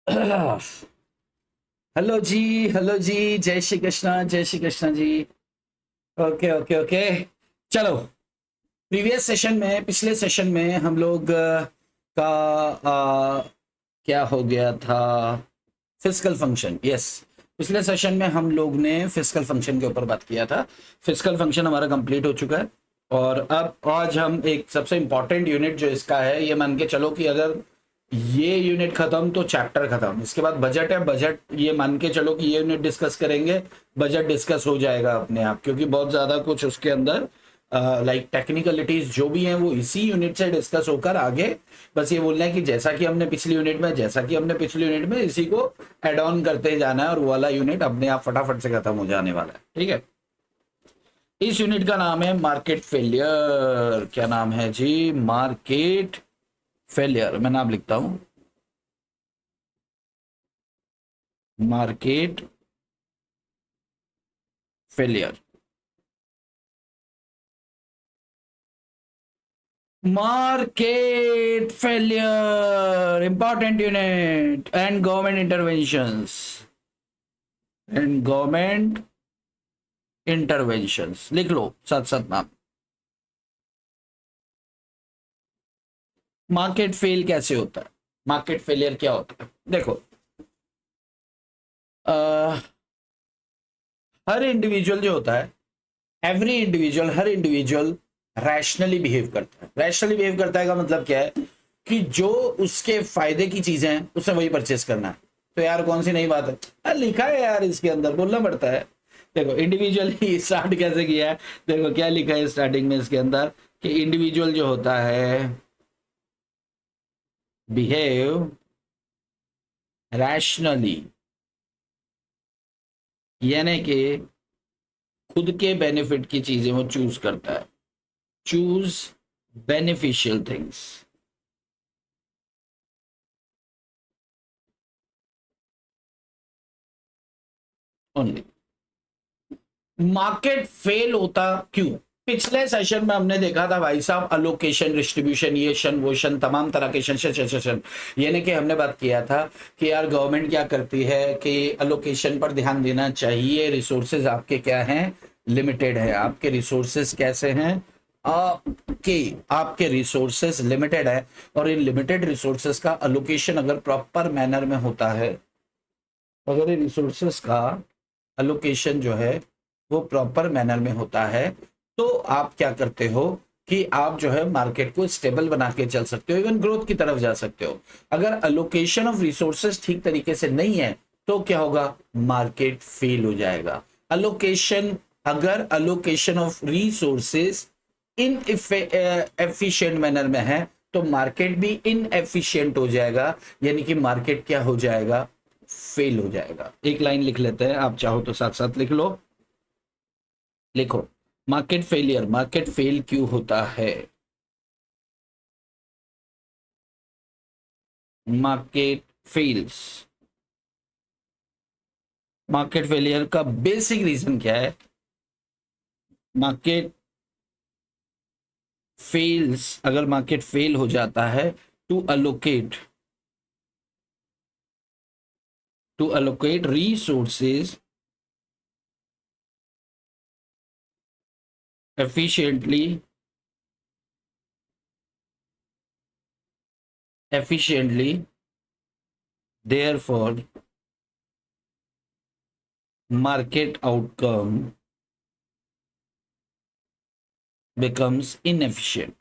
Hello जी, hello जी। जय श्री कृष्णा, जय Shri Krishna ji. Okay okay okay. चलो, प्रीवियस सेशन में, पिछले सेशन में हम लोग का क्या हो गया था? Fiscal function. यस, पिछले सेशन में हम लोग ने फिस्कल फंक्शन के ऊपर बात किया था। फिस्कल फंक्शन हमारा कंप्लीट हो चुका है। और अब आज हम एक सबसे इंपॉर्टेंट यूनिट जो इसका है, ये मान के चलो कि अगर ये यूनिट खत्म तो चैप्टर खत्म। इसके बाद बजट है। बजट ये मान के चलो कि ये यूनिट डिस्कस करेंगे, बजट डिस्कस हो जाएगा अपने आप, क्योंकि बहुत ज्यादा कुछ उसके अंदर लाइक टेक्निकलिटीज जो भी हैं वो इसी यूनिट से डिस्कस होकर आगे। बस ये बोलना है कि जैसा कि हमने पिछली यूनिट में इसी को एड ऑन करते जाना है, और वो वाला यूनिट अपने आप फटाफट से खत्म हो जाने वाला है। ठीक है। इस यूनिट का नाम है मार्केट फेलियर। क्या नाम है जी? Market failure. मैं नाम लिखता हूं, market failure. Market failure, important unit. And government interventions, and government interventions लिख लो साथ साथ नाम। मार्केट फेल कैसे होता है? मार्केट फेलियर क्या होता है? देखो, आ, हर इंडिविजुअल जो होता है, एवरी इंडिविजुअल, हर इंडिविजुअल रैशनली बिहेव करता है। रैशनली बिहेव करता है का मतलब क्या है? कि जो उसके फायदे की चीजें हैं उसे वही परचेस करना है। तो यार कौन सी नई बात है? लिखा है यार, इसके अंदर बोलना पड़ता है। देखो, इंडिविजुअली स्टार्ट कैसे किया है। देखो क्या लिखा है स्टार्टिंग में इसके अंदर, कि इंडिविजुअल जो होता है बिहेव रैशनली, यानी कि खुद के बेनिफिट की चीजें वो चूज करता है। Choose beneficial things only. Market fail होता क्यों? पिछले सेशन में हमने देखा था भाई साहब, अलोकेशन, डिस्ट्रीब्यूशन, ये शन वो शन, तमाम तरह के शन यानी कि हमने बात किया था कि यार गवर्नमेंट क्या करती है कि अलोकेशन पर ध्यान देना चाहिए। रिसोर्सेज आपके क्या हैं? लिमिटेड है। आपके रिसोर्सेज कैसे हैं? आपके आपके रिसोर्सेज लिमिटेड है। और इन लिमिटेड रिसोर्सेज का अलोकेशन अगर प्रॉपर मैनर में होता है, अगर ये रिसोर्सेस का अलोकेशन जो है वो प्रॉपर मैनर में होता है, तो आप क्या करते हो कि आप जो है मार्केट को स्टेबल बना के चल सकते हो, इवन ग्रोथ की तरफ जा सकते हो। अगर अलोकेशन ऑफ रिसोर्सेस ठीक तरीके से नहीं है तो क्या होगा? मार्केट फेल हो जाएगा। अलोकेशन, अगर allocation of resources in efficient manner में है तो मार्केट भी इन एफिशिएंट हो जाएगा, यानी कि मार्केट क्या हो जाएगा? फेल हो जाएगा। एक लाइन लिख लेते हैं, आप चाहो तो साथ साथ लिख लो। लिखो, मार्केट फेलियर। मार्केट फेल क्यों होता है? Market fails. मार्केट फेलियर का बेसिक रीजन क्या है? मार्केट फेल्स, अगर मार्केट फेल हो जाता है to allocate resources efficiently efficiently, therefore market outcome becomes inefficient.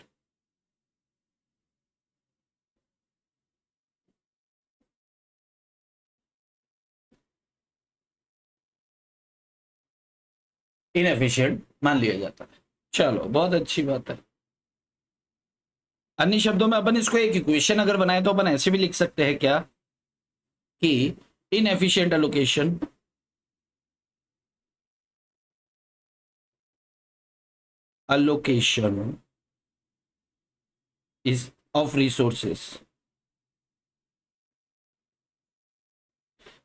Inefficient मान लिया जाता है। चलो, बहुत अच्छी बात है। अन्य शब्दों में अपन इसको एक इक्वेशन अगर बनाए तो अपन ऐसे भी लिख सकते हैं क्या, कि inefficient allocation allocation is of resources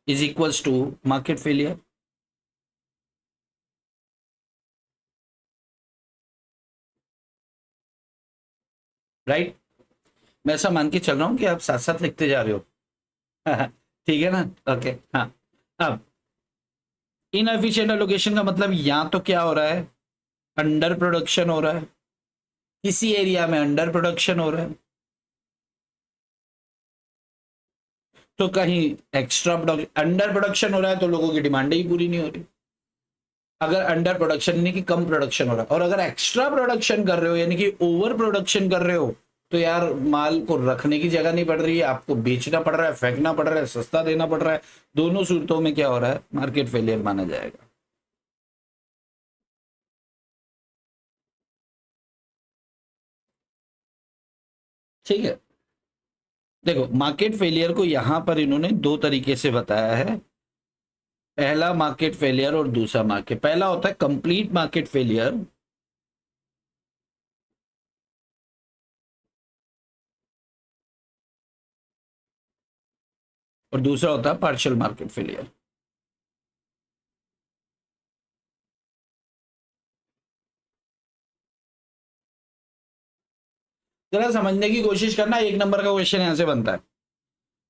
is equals to market failure. Right? मैं ऐसा मान के चल रहा हूं कि आप साथ साथ लिखते जा रहे हो। ठीक है ना? ओके, हाँ। अब इनएफिशिएंट एलोकेशन का मतलब या तो क्या हो रहा है, अंडर प्रोडक्शन हो रहा है, किसी एरिया में अंडर प्रोडक्शन हो रहा है, तो कहीं एक्स्ट्रा प्रोडक्शन, अंडर प्रोडक्शन हो रहा है तो लोगों की डिमांड ही पूरी नहीं हो रही। अगर अंडर प्रोडक्शन यानी कि कम प्रोडक्शन हो रहा है, और अगर एक्स्ट्रा प्रोडक्शन कर रहे हो यानी कि ओवर प्रोडक्शन कर रहे हो, तो यार माल को रखने की जगह नहीं पड़ रही है, आपको बेचना पड़ रहा है, फेंकना पड़ रहा है, सस्ता देना पड़ रहा है। दोनों सूरतों में क्या हो रहा है, मार्केट फेलियर माना जाएगा। ठीक है, देखो मार्केट फेलियर को यहां पर इन्होंने दो तरीके से बताया है। पहला मार्केट फेलियर और दूसरा मार्केट, पहला होता है कंप्लीट मार्केट फेलियर, और दूसरा होता है पार्शियल मार्केट फेलियर। जरा समझने की कोशिश करना, एक नंबर का क्वेश्चन यहां से बनता है।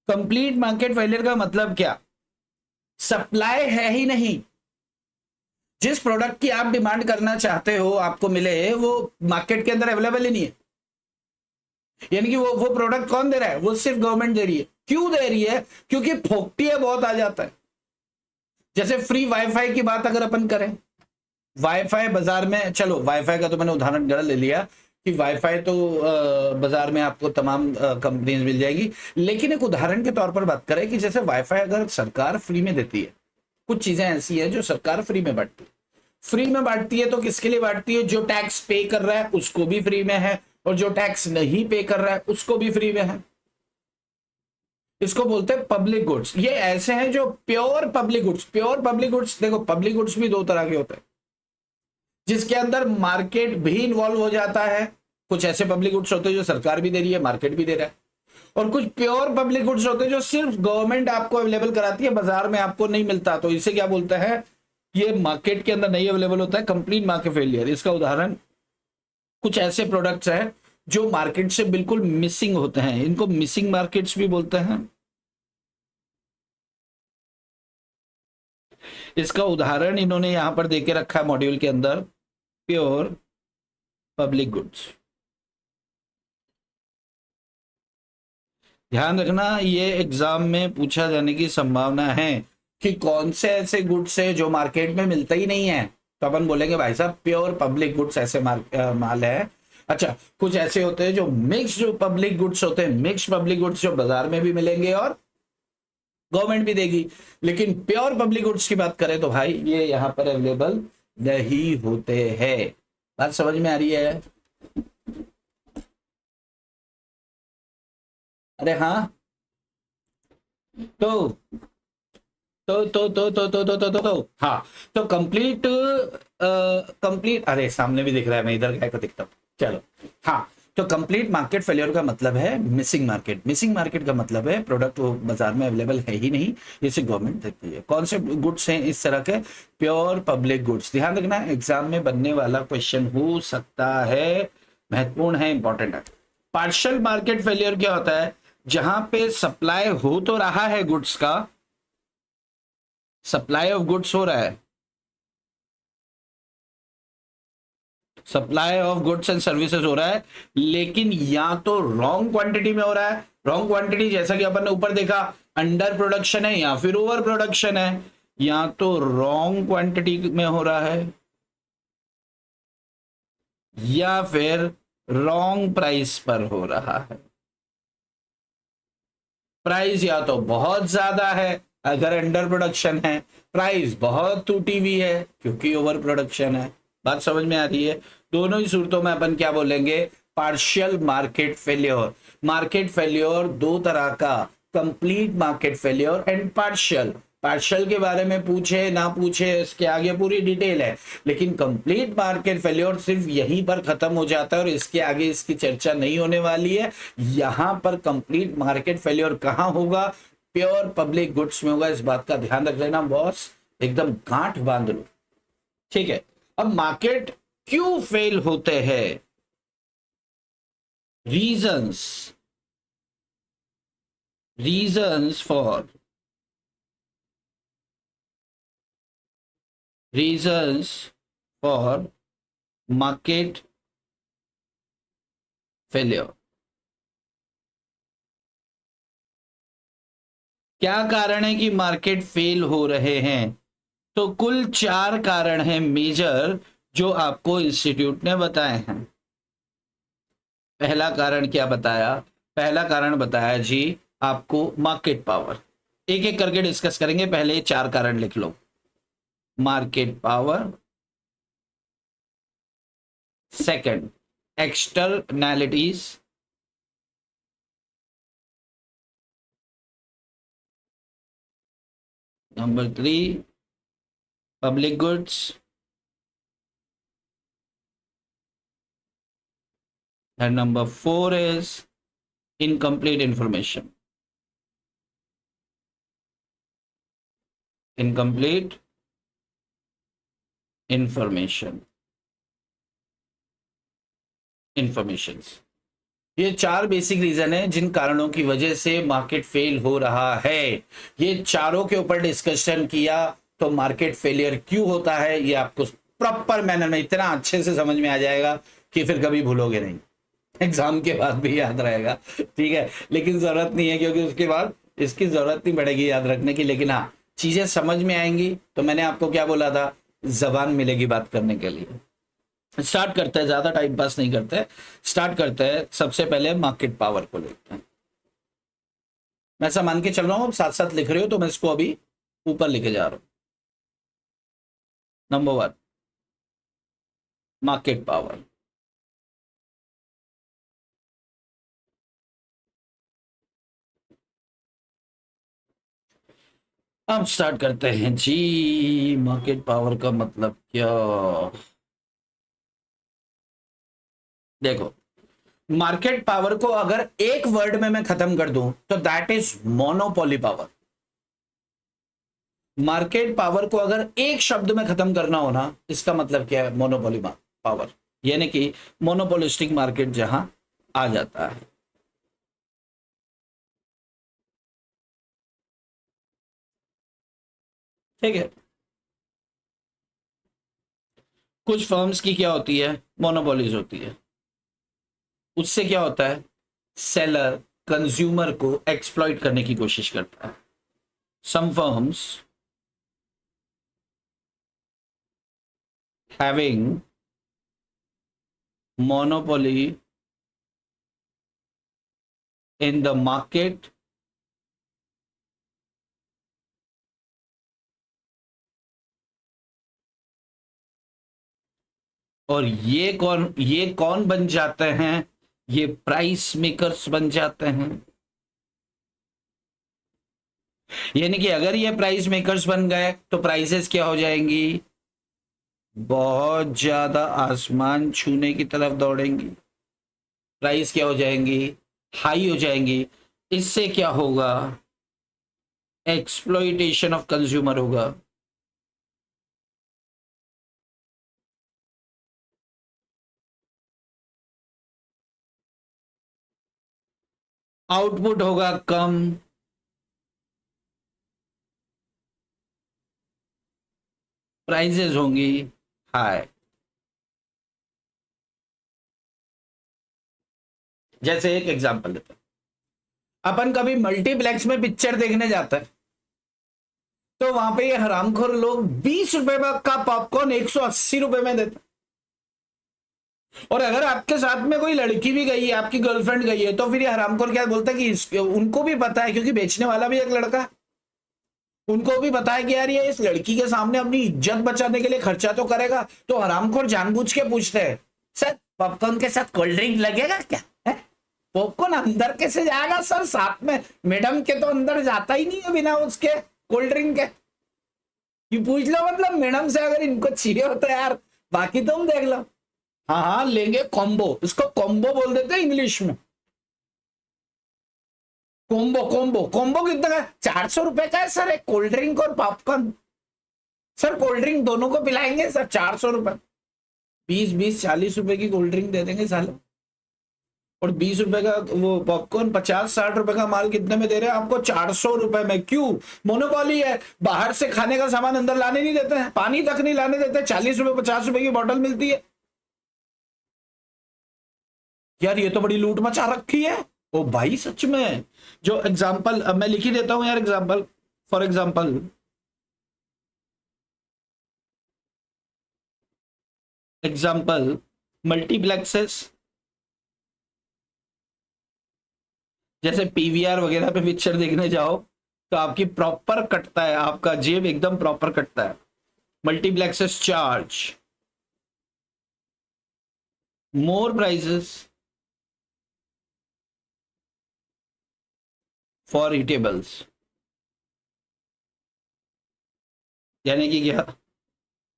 कंप्लीट मार्केट फेलियर का मतलब क्या, सप्लाई है ही नहीं, जिस प्रोडक्ट की आप डिमांड करना चाहते हो आपको मिले, वो मार्केट के अंदर अवेलेबल ही नहीं है। यानी कि वो प्रोडक्ट कौन दे रहा है, वो सिर्फ गवर्नमेंट दे रही है। क्यों दे रही है, क्योंकि फोकटिया बहुत आ जाता है। जैसे फ्री वाईफाई की बात अगर अपन करें, वाईफाई बाजार में, चलो वाईफाई का तो मैंने उदाहरण गलत ले लिया कि वाईफाई तो बाजार में आपको तमाम कंपनीज मिल जाएगी, लेकिन एक उदाहरण के तौर पर बात करें कि जैसे वाईफाई अगर सरकार फ्री में देती है, कुछ चीजें ऐसी हैं जो सरकार फ्री में बांटती है। फ्री में बांटती है तो किसके लिए बांटती है, जो टैक्स पे कर रहा है उसको भी फ्री में है, और जो टैक्स नहीं पे कर रहा है उसको भी फ्री में है। इसको बोलते हैं पब्लिक गुड्स। ये ऐसे हैं जो pure public goods. Pure public goods, देखो पब्लिक गुड्स भी दो तरह के होते हैं, जिसके अंदर मार्केट भी इन्वॉल्व हो जाता है। कुछ ऐसे पब्लिक गुड्स होते हैं जो सरकार भी दे रही है, मार्केट भी दे रहा है, और कुछ प्योर पब्लिक गुड्स होते हैं जो सिर्फ गवर्नमेंट आपको अवेलेबल कराती है, बाजार में आपको नहीं मिलता, तो इसे क्या बोलते हैं, ये मार्केट के अंदर नहीं अवेलेबल होता है, कंप्लीट मार्केट फेलियर। इसका उदाहरण कुछ ऐसे प्रोडक्ट्स हैं जो मार्केट से बिल्कुल मिसिंग होते हैं, इनको मिसिंग मार्केट्स भी बोलते हैं। इसका उदाहरण इन्होंने यहां पर देके रखा है मॉड्यूल के अंदर, प्योर पब्लिक गुड्स। ध्यान रखना, ये एग्जाम में पूछा जाने की संभावना है कि कौन से ऐसे गुड्स है जो मार्केट में मिलता ही नहीं है, तो अपन बोलेंगे भाई साहब प्योर पब्लिक गुड्स ऐसे माल है। अच्छा, कुछ ऐसे होते हैं जो मिक्स, जो पब्लिक गुड्स होते हैं, मिक्स पब्लिक गुड्स जो बाजार में भी मिलेंगे और गवर्नमेंट भी देगी, लेकिन प्योर पब्लिक गुड्स की बात करें तो भाई ये यहां पर अवेलेबल नहीं होते हैं। बात समझ में आ रही है? अरे हाँ, तो हाँ, तो कंप्लीट, कंप्लीट, अरे सामने भी दिख रहा है, मैं इधर काय को दिखता हूँ, चलो। हाँ, तो कंप्लीट मार्केट फेलियर का मतलब है मिसिंग मार्केट। मिसिंग मार्केट का मतलब है प्रोडक्ट वो बाजार में अवेलेबल है ही नहीं, इसे गवर्नमेंट देती है। कौन से गुड्स हैं इस तरह के, प्योर पब्लिक गुड्स। ध्यान रखना, एग्जाम में बनने वाला क्वेश्चन हो सकता है, महत्वपूर्ण है, इंपॉर्टेंट है। पार्शियल मार्केट फेलियर क्या होता है, जहां पे सप्लाई हो तो रहा है गुड्स का, सप्लाई ऑफ गुड्स हो रहा है, supply of goods and services हो रहा है, लेकिन या तो रॉन्ग क्वांटिटी में हो रहा है। रॉन्ग क्वांटिटी जैसा कि अपन ने ऊपर देखा, अंडर प्रोडक्शन है या फिर ओवर प्रोडक्शन है, या तो रॉन्ग क्वांटिटी में हो रहा है या फिर रॉन्ग प्राइस पर हो रहा है। प्राइस या तो बहुत ज्यादा है अगर अंडर प्रोडक्शन है, प्राइस बहुत टूटी हुई है क्योंकि ओवर प्रोडक्शन है। बात समझ में आ रही है? दोनों ही सूरतों में अपन क्या बोलेंगे, partial market failure. Market failure दो तरह का, complete market failure and partial. Partial के बारे में पूछे ना पूछे इसके आगे पूरी डिटेल है, लेकिन कंप्लीट मार्केट फेलियर सिर्फ यहीं पर खत्म हो जाता है और इसके आगे इसकी चर्चा नहीं होने वाली है। यहां पर कंप्लीट मार्केट फेलियर कहां होगा, प्योर पब्लिक गुड्स में होगा। इस बात का ध्यान रख लेना बॉस, एकदम गांठ बांध लो, ठीक है। अब मार्केट क्यों फेल होते हैं, reasons, reasons for reasons for market failure. क्या कारण है कि मार्केट फेल हो रहे हैं? तो कुल 4 कारण हैं मेजर जो आपको इंस्टीट्यूट ने बताए हैं। पहला कारण क्या बताया? पहला कारण बताया जी आपको मार्केट पावर। एक एक करके डिस्कस करेंगे, पहले 4 कारण लिख लो। Market power, second externalities, number 3 public goods, and number 4 is incomplete information। incomplete information informations। ये 4 बेसिक रीजन है जिन कारणों की वजह से मार्केट फेल हो रहा है। ये चारों के ऊपर डिस्कशन किया तो मार्केट फेलियर क्यों होता है ये आपको प्रॉपर मैनर में इतना अच्छे से समझ में आ जाएगा कि फिर कभी भूलोगे नहीं, एग्जाम के बाद भी याद रहेगा। ठीक है, लेकिन जरूरत नहीं है क्योंकि उसके बाद इसकी जरूरत नहीं पड़ेगी याद रखने की, लेकिन हाँ चीजें समझ में आएंगी। तो मैंने आपको क्या बोला था, जबान मिलेगी बात करने के लिए। स्टार्ट करते हैं, ज्यादा टाइम पास नहीं करते, स्टार्ट करते हैं। सबसे पहले मार्केट पावर को लेते हैं। मैं ऐसा मान के चल रहा हूं, साथ साथ लिख रहे हो तो मैं इसको अभी ऊपर लिखे जा रहा हूं। Number 1 market power. अब स्टार्ट करते हैं जी। मार्केट पावर का मतलब क्या? देखो, मार्केट पावर को अगर एक वर्ड में मैं खत्म कर दूं तो that is monopoly power. Market power को अगर एक शब्द में खत्म करना हो ना, इसका मतलब क्या है? मोनोपोली पावर, यानी कि मोनोपोलिस्टिक मार्केट जहां आ जाता है। ठीक है, कुछ फर्म्स की क्या होती है? मोनोपोलीज होती है। उससे क्या होता है? सेलर कंज्यूमर को एक्सप्लॉइट करने की कोशिश करता है। Some firms having monopoly in the market और ये कौन बन जाते हैं? ये प्राइस मेकर्स बन जाते हैं। यानी कि अगर ये प्राइस मेकर्स बन गए तो प्राइसेस क्या हो जाएंगी? बहुत ज्यादा आसमान छूने की तरफ दौड़ेंगी। प्राइस क्या हो जाएंगी? हाई हो जाएंगी। इससे क्या होगा? एक्सप्लॉइटेशन ऑफ कंज्यूमर होगा। आउटपुट होगा कम, प्राइसेस होंगी हाई। जैसे एक एग्जांपल लेते हैं, अपन कभी मल्टीप्लेक्स में पिक्चर देखने जाते हैं तो वहां पे ये हरामखोर लोग 20 रुपए का पॉपकॉर्न 180 रुपए में देते। और अगर आपके साथ में कोई लड़की भी गई है, आपकी गर्लफ्रेंड गई है, तो फिर ये हरामखोर क्या बोलता है कि उनको भी पता है, क्योंकि बेचने वाला भी एक लड़का है, उनको भी पता है कि यार ये इस लड़की के सामने अपनी इज्जत बचाने के लिए खर्चा तो करेगा। तो हरामखोर जानबूझ के पूछते हैं, सर पॉपकॉर्न के साथ कोल्ड ड्रिंक लगेगा क्या? पॉपकॉर्न अंदर कैसे जाएगा सर साथ में? मैडम के तो अंदर जाता ही नहीं है बिना उसके कोल्ड ड्रिंक के। ये पूछ लो, मतलब मैडम से अगर इनको चाहिए हो तो यार, बाकी तुम देख लो। हाँ हाँ लेंगे कॉम्बो, इसको कॉम्बो बोल देते हैं इंग्लिश में। कॉम्बो कॉम्बो कॉम्बो कितना का? 400 रुपए का है सर एक कोल्ड ड्रिंक और पॉपकॉर्न। सर कोल्ड ड्रिंक दोनों को पिलाएंगे सर, 400 रुपए। 20-20 40 रुपए की कोल्ड ड्रिंक दे देंगे साले। और 20 रुपए का वो पॉपकॉर्न 50-60 रुपए का माल कितने में दे रहे हैं आपको? 400 रुपए में। क्यों? मोनोपोली है। बाहर से खाने का सामान अंदर लाने नहीं देते हैं, पानी तक नहीं लाने देते। 40 रुपए 50 रुपए की बोतल मिलती है। यार ये तो बड़ी लूट मचा रखी है। ओ भाई सच में। जो एग्जाम्पल अब मैं लिख ही देता हूं यार, एग्जाम्पल फॉर एग्जाम्पल, मल्टीप्लेक्सेस, जैसे पीवीआर वगैरह पे पिक्चर देखने जाओ तो आपकी प्रॉपर कटता है, आपका जेब एकदम प्रॉपर कटता है। Multiplexes charge more prices for eatables. यानी कि क्या?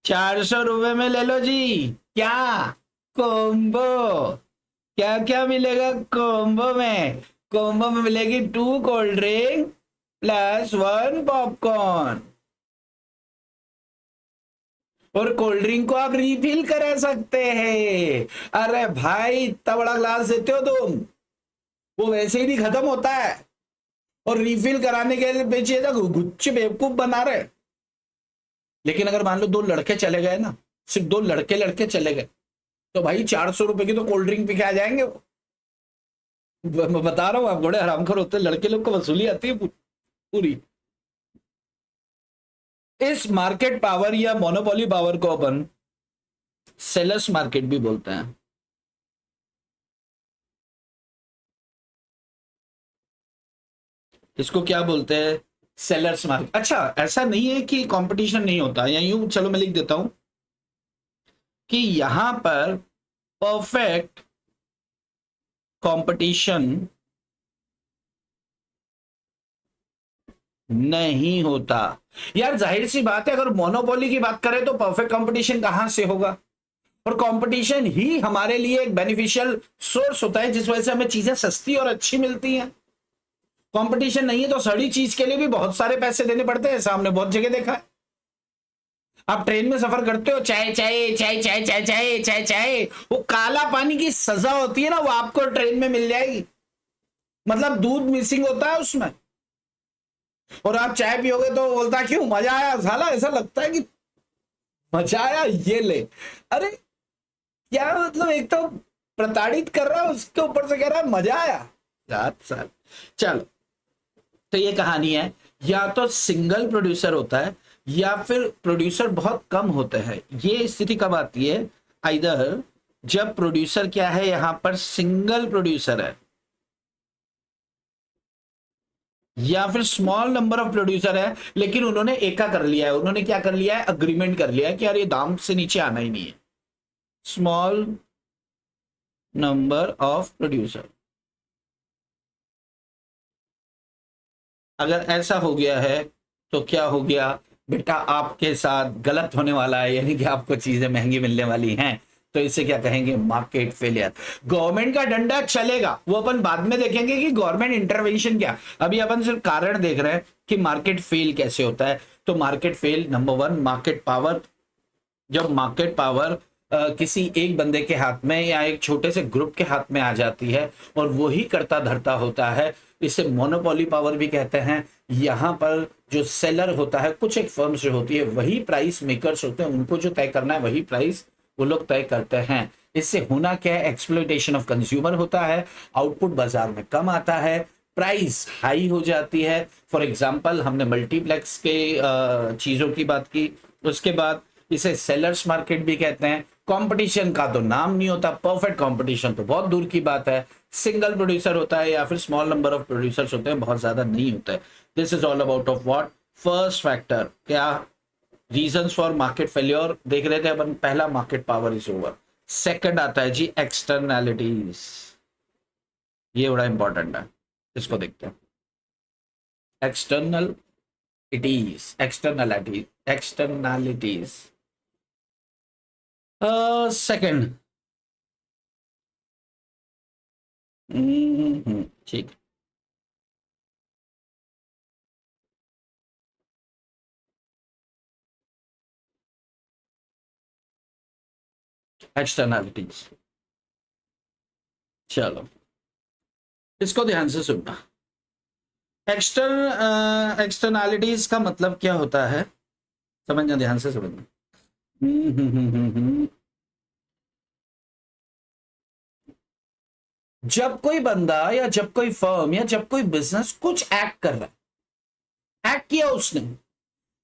400 रुपए में ले लो जी। क्या? कॉम्बो। क्या क्या मिलेगा कॉम्बो में? कॉम्बो में मिलेगी 2 कोल्ड ड्रिंक प्लस 1 पॉपकॉर्न। और कोल्ड ड्रिंक को आप रिफिल करा सकते हैं। अरे भाई इतना बड़ा ग्लास देते हो तुम, वो वैसे ही नहीं खत्म होता है। और रिफिल कराने के लिए पीछे गुच्चे बेवकूफ बना रहे। लेकिन अगर मान लो 2 लड़के चले गए ना, सिर्फ 2 लड़के लड़के चले गए, तो भाई 400 रुपए की तो कोल्ड ड्रिंक पी के आ जाएंगे वो। मैं बता रहा हूँ, आप बड़े हरामखोर होते हैं, लड़के लोग को वसूली आती है पूरी। इस मार्केट पावर या मोनोपोली पावर को अपन सेलर्स मार्केट भी बोलते हैं। इसको क्या बोलते हैं? Sellers market. अच्छा, ऐसा नहीं है कि कंपटीशन नहीं होता, या यूं चलो मैं लिख देता हूं कि यहां पर परफेक्ट कंपटीशन नहीं होता। यार जाहिर सी बात है, अगर मोनोपोली की बात करें तो परफेक्ट कंपटीशन कहां से होगा? और कंपटीशन ही हमारे लिए एक बेनिफिशियल सोर्स होता है, जिस वजह से हमें चीजें सस्ती और अच्छी मिलती हैं। कंपटीशन नहीं है तो सड़ी चीज के लिए भी बहुत सारे पैसे देने पड़ते हैं, सामने बहुत जगह देखा है। आप ट्रेन में सफर करते हो, चाय चाय चाय चाय चाय चाय चाय चाय, वो काला पानी की सजा होती है ना, वो आपको ट्रेन में मिल जाएगी। मतलब दूध मिसिंग होता है उसमें। और आप चाय पियोगे तो बोलता क्यों मजा आया साला, ऐसा लगता है कि मजा आया ये ले। अरे क्या मतलब, एक तो प्रताड़ित कर रहा है, उसके ऊपर से कह रहा है मजा आया। 7 साल। चलो, तो ये कहानी है। या तो सिंगल प्रोड्यूसर होता है या फिर प्रोड्यूसर बहुत कम होते हैं। ये स्थिति कब आती है? आइदर जब प्रोड्यूसर क्या है, यहां पर सिंगल प्रोड्यूसर है, या फिर स्मॉल नंबर ऑफ प्रोड्यूसर है, लेकिन उन्होंने एका कर लिया है। उन्होंने क्या कर लिया है? अग्रीमेंट कर लिया है कि यार ये दाम से नीचे आना ही नहीं है। Small number of producer. अगर ऐसा हो गया है तो क्या हो गया बेटा, आपके साथ गलत होने वाला है, यानी कि आपको चीजें महंगी मिलने वाली हैं। तो इसे क्या कहेंगे? Market failure. गवर्नमेंट का डंडा चलेगा, वो अपन बाद में देखेंगे कि गवर्नमेंट इंटरवेंशन क्या। अभी अपन सिर्फ कारण देख रहे हैं कि मार्केट फेल कैसे होता है। तो market fail, number 1 market power. जब मार्केट पावर किसी एक बंदे के हाथ में या एक छोटे से ग्रुप के हाथ में आ जाती है और वही करता धरता होता है, इसे मोनोपोली पावर भी कहते हैं। यहाँ पर जो सेलर होता है, कुछ एक फर्म्स जो होती है, वही प्राइस मेकर्स होते हैं, उनको जो तय करना है वही प्राइस वो लोग तय करते हैं। इससे होना क्या है? एक्सप्लॉइटेशन ऑफ कंज्यूमर होता है, आउटपुट बाजार में कम आता है, प्राइस हाई हो जाती है। फॉर एग्जाम्पल हमने मल्टीप्लेक्स के चीजों की बात की, उसके बाद इसे सेलर्स मार्केट भी कहते हैं। कंपटीशन का तो नाम नहीं होता, परफेक्ट कंपटीशन तो बहुत दूर की बात है। सिंगल प्रोड्यूसर होता है या फिर स्मॉल नंबर ऑफ प्रोड्यूसर्स होते हैं, बहुत ज्यादा नहीं होता है। This is all about of what? First factor क्या? रीजंस फॉर मार्केट फेल्योर देख रहे थे अपन। पहला, market power is over. Second आता है जी एक्सटर्नैलिटीज। ये बड़ा इंपॉर्टेंट है, इसको देखते हैं। Externalities, externalities. सेकंड। ठीक। एक्सटर्नैलिटीज। चलो, इसको ध्यान से सुनना। एक्सटर्नैलिटीज का मतलब क्या होता है, समझना, ध्यान से समझना। जब कोई बंदा या जब कोई फर्म या जब कोई बिजनेस कुछ एक्ट कर रहा है, एक्ट किया उसने,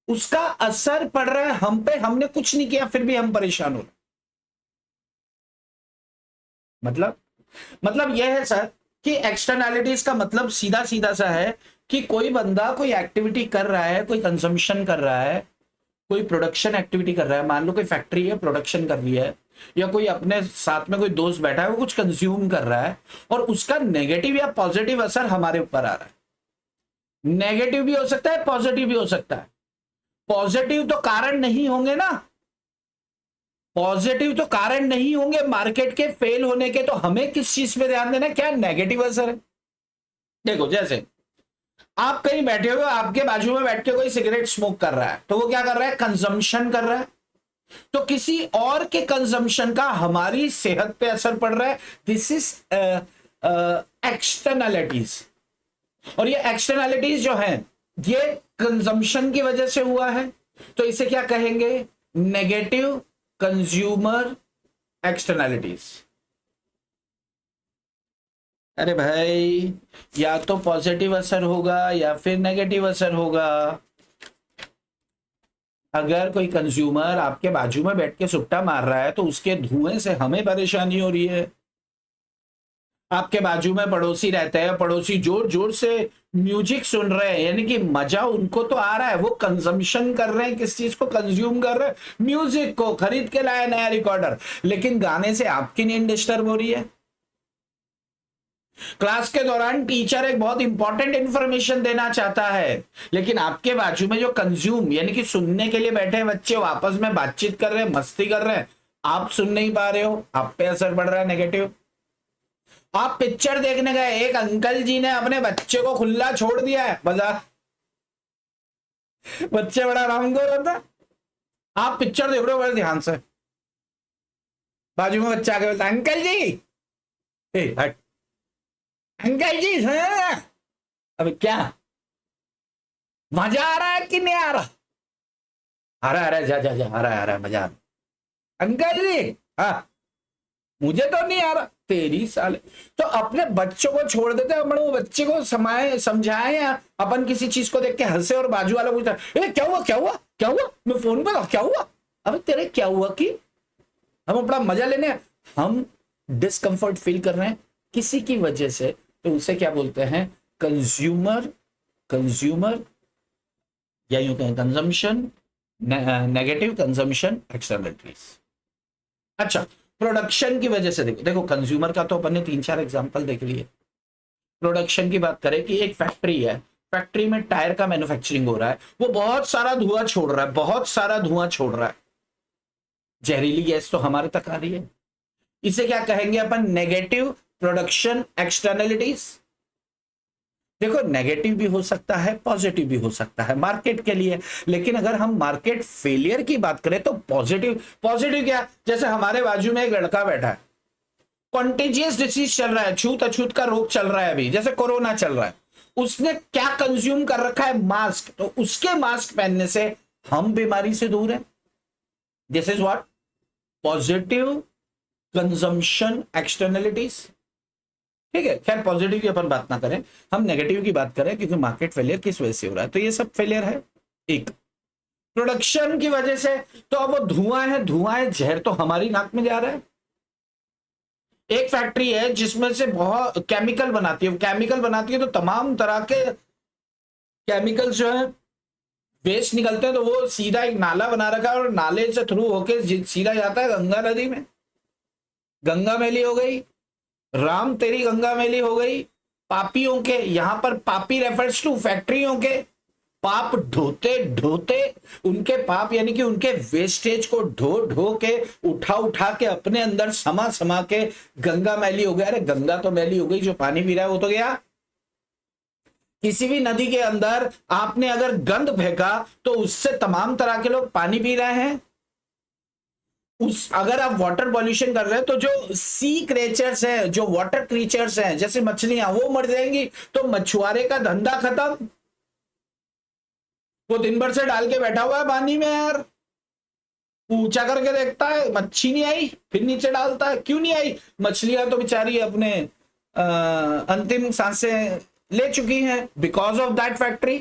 उसका असर पड़ रहा है हम पे, हमने कुछ नहीं किया फिर भी हम परेशान हो रहे। मतलब यह है सर कि एक्सटर्नैलिटीज का मतलब सीधा सीधा सा है कि कोई बंदा कोई एक्टिविटी कर रहा है, कोई कंजम्पशन कर रहा है, कोई प्रोडक्शन एक्टिविटी कर रहा है, मान लो कोई फैक्ट्री है प्रोडक्शन कर रही है, या कोई अपने साथ में कोई दोस्त बैठा है वो कुछ कंज्यूम कर रहा है, और उसका नेगेटिव या पॉजिटिव असर हमारे ऊपर आ रहा है। नेगेटिव भी हो सकता है, पॉजिटिव भी हो सकता है। पॉजिटिव तो कारण नहीं होंगे ना, पॉजिटिव तो कारण नहीं होंगे मार्केट के फेल होने के, तो हमें किस चीज पे ध्यान देना है, क्या नेगेटिव असर है। देखो जैसे आप कहीं बैठे हुए, आपके बाजू में बैठ के कोई सिगरेट स्मोक कर रहा है, तो वो क्या कर रहा है, कंजम्पशन कर रहा है, तो किसी और के कंजम्पशन का हमारी सेहत पे असर पड़ रहा है। दिस इज एक्सटर्नैलिटीज, और ये एक्सटर्नैलिटीज जो है ये कंजम्पशन की वजह से हुआ है, तो इसे क्या कहेंगे, नेगेटिव कंज्यूमर एक्सटर्नैलिटीज। अरे भाई, या तो पॉजिटिव असर होगा या फिर नेगेटिव असर होगा। अगर कोई कंज्यूमर आपके बाजू में बैठ के सुट्टा मार रहा है तो उसके धुएं से हमें परेशानी हो रही है। आपके बाजू में पड़ोसी रहते हैं, पड़ोसी जोर जोर से म्यूजिक सुन रहे हैं, यानी कि मजा उनको तो आ रहा है, वो कंजम्पशन कर रहे हैं, किस चीज को कंज्यूम कर रहे हैं, म्यूजिक को, खरीद के लाया नया रिकॉर्डर, लेकिन गाने से आपकी नींद डिस्टर्ब हो रही है। क्लास के दौरान टीचर एक बहुत इंपॉर्टेंट इंफॉर्मेशन देना चाहता है, लेकिन आपके बाजू में जो कंज्यूम यानी कि सुनने के लिए बैठे हैं बच्चे, आपस में बातचीत कर रहे हैं, मस्ती कर रहे हैं, आप सुन नहीं पा रहे हो, आप पे असर पड़ रहा है नेगेटिव। आप पिक्चर देखने गए, एक अंकल जी ने अपने बच्चे को खुला छोड़ दिया है बाजार, बच्चे बड़ा रामगोर होता है, आप पिक्चर देख रहे हो बड़े ध्यान से, बाजू में बच्चा आके बोलता अंकल जी, हट, अंकल जी सुनो, अब क्या मजा आ रहा है कि नहीं आ रहा, आ रहा है, जा जा जा, आ रहा है मजा आ रहा, अंकल जी हाँ, मुझे तो नहीं आ रहा, तेरी साले। तो अपने बच्चों को छोड़ देते हैं, अपन वो बच्चे को समाए समझाए, या अपन किसी चीज को देख के हंसे और बाजू वाला पूछता है क्या हुआ क्या हुआ क्या हुआ, मैं फोन पे था क्या हुआ, अबे तेरे क्या हुआ कि हम अपना मजा लेने, हम डिस्कंफर्ट फील कर रहे हैं किसी की वजह से, तो उसे क्या बोलते हैं, कंज्यूमर, कंज्यूमर या यूं कहें कंजम्पशन, नेगेटिव कंजम्पशन एक्सटर्नैलिटीज। अच्छा, प्रोडक्शन की वजह से देखो, देखो कंज्यूमर का तो अपन ने 3-4 एग्जांपल देख लिए। प्रोडक्शन की बात करें कि एक फैक्ट्री है, फैक्ट्री में टायर का मैन्युफैक्चरिंग हो रहा है, वो बहुत सारा धुआं छोड़ रहा है, बहुत सारा धुआं छोड़ रहा है, जहरीली गैस तो हमारे तक आ रही है, इसे क्या कहेंगे अपन, नेगेटिव प्रोडक्शन एक्सटर्नैलिटीज। देखो नेगेटिव भी हो सकता है, पॉजिटिव भी हो सकता है मार्केट के लिए, लेकिन अगर हम मार्केट फेलियर की बात करें तो पॉजिटिव, पॉजिटिव क्या, जैसे हमारे बाजू में एक लड़का बैठा है, कॉन्टेजियस डिसीज चल रहा है, छूत अछूत का रोग चल रहा है, अभी जैसे कोरोना चल रहा है, उसने क्या कंज्यूम कर रखा है, मास्क, तो उसके मास्क पहनने से हम बीमारी से दूर है। This is what positive consumption externalities. ठीक है, खैर पॉजिटिव की अपन बात ना करें, हम नेगेटिव की बात करें, क्योंकि मार्केट फेलियर किस वजह से हो रहा है, तो ये सब फेलियर है। एक प्रोडक्शन की वजह से, तो अब वो धुआं है, जहर तो हमारी नाक में जा रहा है। एक फैक्ट्री है जिसमें से बहुत केमिकल बनाती है, केमिकल बनाती है तो तमाम तरह के केमिकल जो है वेस्ट निकलते हैं, तो वो सीधा एक नाला बना रखा है, और नाले से थ्रू होके सीधा जाता है गंगा नदी में, गंगा मैली हो गई, राम तेरी गंगा मैली हो गई, पापियों के, यहां पर पापी रेफर्स टू फैक्ट्रियों के, पाप ढोते ढोते, उनके पाप यानी कि उनके वेस्टेज को ढो ढो के, उठा उठा के अपने अंदर समा समा के गंगा मैली हो गया। अरे गंगा तो मैली हो गई, जो पानी पी रहा है वो तो गया। किसी भी नदी के अंदर आपने अगर गंद फेंका तो उससे तमाम तरह के लोग पानी पी रहे हैं। उस अगर आप वाटर पॉल्यूशन कर रहे हैं तो जो सी क्रिएचर्स हैं, जो वाटर क्रीचर्स हैं जैसे मछलियां, वो मर जाएंगी, तो मछुआरे का धंधा खत्म। वो दिन भर से डाल के बैठा हुआ है पानी में यार, ऊंचा करके देखता है मच्छी नहीं आई, फिर नीचे डालता है क्यों नहीं आई। मछलियां तो बेचारी अपने अंतिम सांसें ले चुकी हैं बिकॉज ऑफ दैट फैक्ट्री।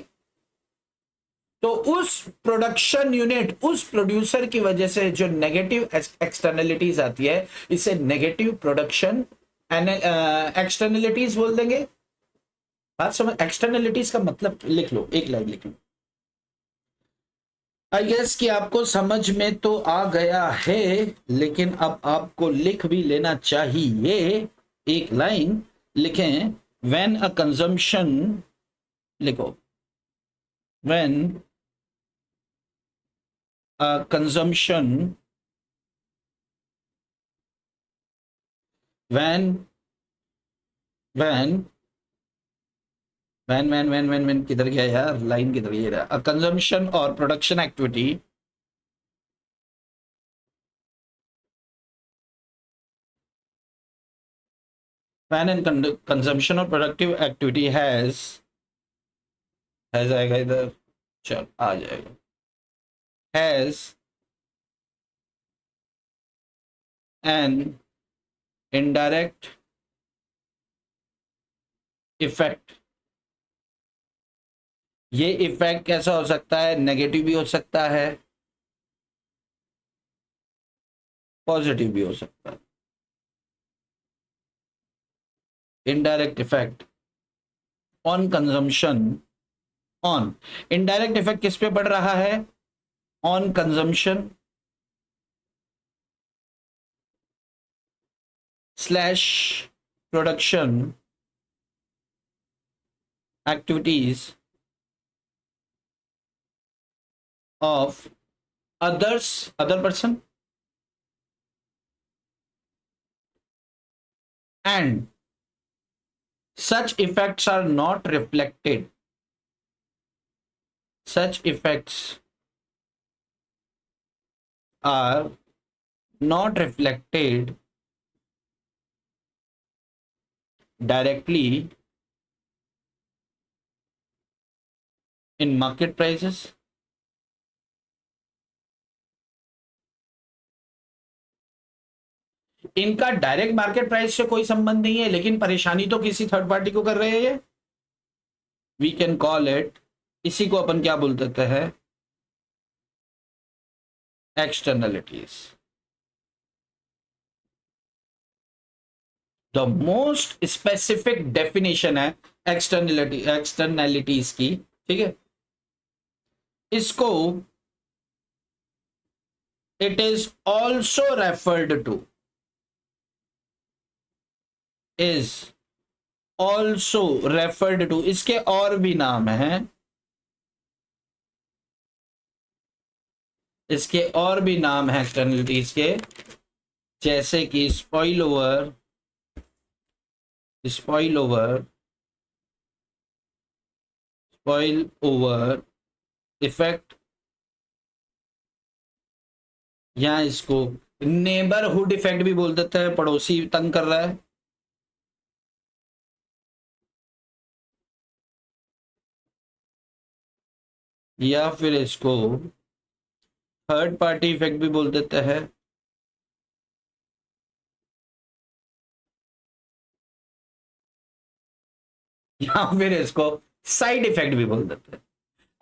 तो उस प्रोडक्शन यूनिट, उस प्रोड्यूसर की वजह से जो नेगेटिव एक्सटर्नलिटीज आती है, इसे नेगेटिव प्रोडक्शन एक्सटर्नलिटीज बोल देंगे। बात समझ, एक्सटर्नलिटीज का मतलब लिख लो, एक लाइन लिख लो। आई गेस कि आपको समझ में तो आ गया है, लेकिन अब आपको लिख भी लेना चाहिए। एक लाइन लिखें, व्हेन अ कंजम्पशन, लिखो, when a consumption, when when when किधर गया यार, लाइन किधर गया। अ कंजम्पशन और production activity when in consumption or productive activity has आएगा इधर, चल आ जाएगा, has an indirect effect। ये इफेक्ट कैसा हो सकता है, नेगेटिव भी हो सकता है, पॉजिटिव भी हो सकता है। Indirect effect on consumption, on, indirect effect किस पे पड़ रहा है, on consumption slash production activities of others, other person, and such effects are not reflected, such effects are not reflected directly in market prices। इनका direct market price से कोई संबंध नहीं है, लेकिन परेशानी तो किसी थर्ड पार्टी को कर रहे हैं। वी कैन कॉल इट, इसी को अपन क्या बोल देते हैं, externalities. The most specific definition है एक्सटर्नलिटीज की, ठीक है। इसको it is also referred to, is also referred to, इसके और भी नाम हैं, इसके और भी नाम है एक्सटर्नलिटीज के, जैसे कि spoil over, spoil over, spoil over effect, या इसको नेबरहुड इफेक्ट भी बोल देते हैं, पड़ोसी तंग कर रहा है। या फिर इसको थर्ड पार्टी इफेक्ट भी बोल देते हैं, या फिर इसको साइड इफेक्ट भी बोल देते हैं।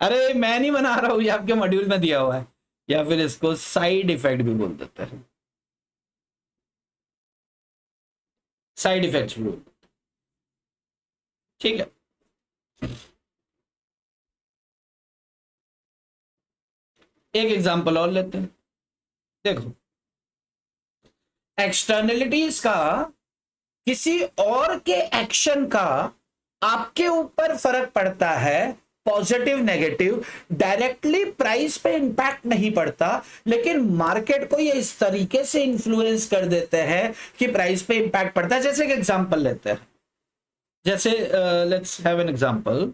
अरे मैं नहीं बना रहा हूं, ये आपके मॉड्यूल में दिया हुआ है। या फिर इसको साइड इफेक्ट भी बोल देते हैं, साइड इफेक्ट्स भी, ठीक है। एक एग्जांपल और लेते हैं, देखो, एक्सटर्नलिटीज का किसी और के एक्शन का आपके ऊपर फर्क पड़ता है, पॉजिटिव नेगेटिव, डायरेक्टली प्राइस पे इंपैक्ट नहीं पड़ता, लेकिन मार्केट को ये इस तरीके से इंफ्लुएंस कर देते हैं कि प्राइस पे इंपैक्ट पड़ता है। जैसे एक एग्जांपल लेते हैं, जैसे let's have an example,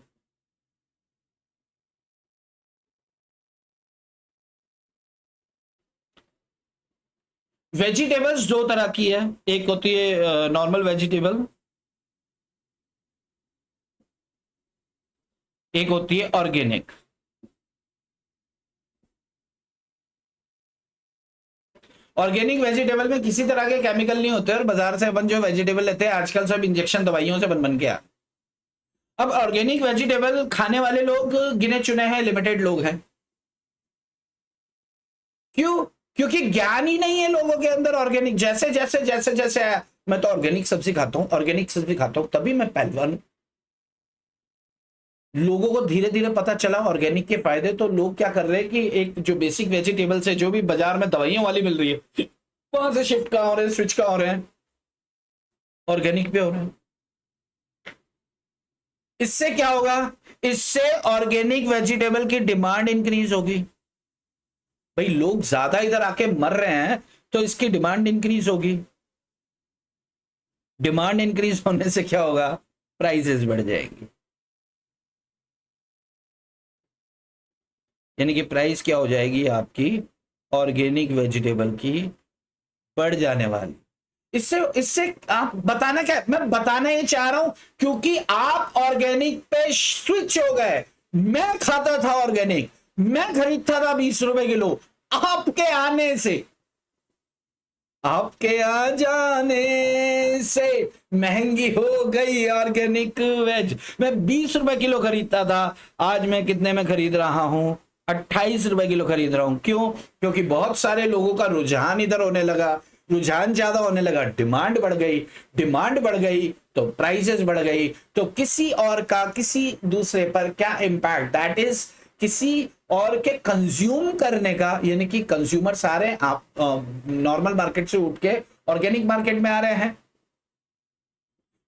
vegetables दो तरह की है, एक होती है नॉर्मल वेजिटेबल, एक होती है ऑर्गेनिक। ऑर्गेनिक वेजिटेबल में किसी तरह के केमिकल नहीं होते और बाजार से अपन जो वेजिटेबल लेते हैं आजकल सब इंजेक्शन दवाइयों से बन बन के आ। अब ऑर्गेनिक वेजिटेबल खाने वाले लोग गिने चुने हैं, लिमिटेड लोग हैं। क्यों? क्योंकि ज्ञान ही नहीं है लोगों के अंदर ऑर्गेनिक। जैसे जैसे जैसे जैसे आया, मैं तो ऑर्गेनिक सब्जी खाता हूं, ऑर्गेनिक सब्जी खाता हूं, तभी मैं पहलवान हूं। लोगों को धीरे धीरे पता चला ऑर्गेनिक के फायदे, तो लोग क्या कर रहे हैं कि एक जो बेसिक वेजिटेबल्स है जो भी बाजार में दवाइयों वाली मिल रही है वहां से शिफ्ट कहां हो रहे हैं, स्विच कहां हो रहे हैं, ऑर्गेनिक पे हो रहे हैं। इससे क्या होगा? इससे ऑर्गेनिक वेजिटेबल की डिमांड इंक्रीज होगी। भाई लोग ज्यादा इधर आके मर रहे हैं तो इसकी डिमांड इंक्रीज होगी। डिमांड इंक्रीज होने से क्या होगा? प्राइसेस बढ़ जाएंगी। यानी कि प्राइस क्या हो जाएगी आपकी ऑर्गेनिक वेजिटेबल की? बढ़ जाने वाली। इससे इससे आप बताना क्या, मैं बताना ही चाह रहा हूं क्योंकि आप ऑर्गेनिक पे स्विच हो गए। मैं खाता था ऑर्गेनिक, मैं खरीदता था 20 रुपए किलो, आपके आने से, आपके आ जाने से महंगी हो गई ऑर्गेनिक वेज। मैं 20 रुपए किलो खरीदता था, आज मैं कितने में खरीद रहा हूं? 28 रुपए किलो खरीद रहा हूं। क्यों? क्योंकि बहुत सारे लोगों का रुझान इधर होने लगा, रुझान ज्यादा होने लगा, डिमांड बढ़ गई, डिमांड बढ़ गई तो प्राइसेस बढ़ गई। तो किसी और का किसी दूसरे पर क्या इंपैक्ट? दैट इज किसी और के कंज्यूम करने का, यानी कि कंज्यूमर सारे आप नॉर्मल मार्केट से उठ के ऑर्गेनिक मार्केट में आ रहे हैं।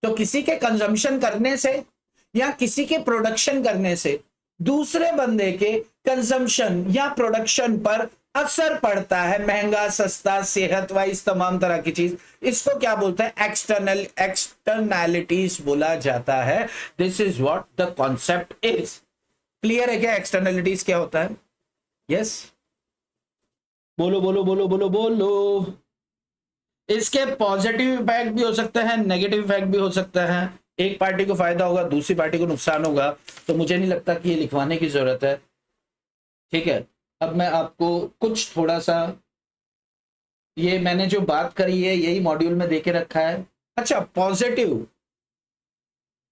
तो किसी के कंजम्पशन करने से या किसी के प्रोडक्शन करने से दूसरे बंदे के कंजम्पशन या प्रोडक्शन पर असर पड़ता है, महंगा सस्ता सेहत वाइज तमाम तरह की चीज। इसको क्या बोलते हैं? एक्सटर्नैलिटीज बोला जाता है। This is what the concept is. Clear है क्या एक्सटर्नैलिटीज क्या होता है? यस, बोलो बोलो बोलो बोलो बोलो। इसके पॉजिटिव इफेक्ट भी हो सकते हैं, नेगेटिव इफेक्ट भी हो सकता है। एक पार्टी को फायदा होगा, दूसरी पार्टी को नुकसान होगा। तो मुझे नहीं लगता कि ये लिखवाने की जरूरत है। ठीक है, अब मैं आपको कुछ थोड़ा सा, ये मैंने जो बात करी है यही मॉड्यूल में देके रखा है। अच्छा, पॉजिटिव,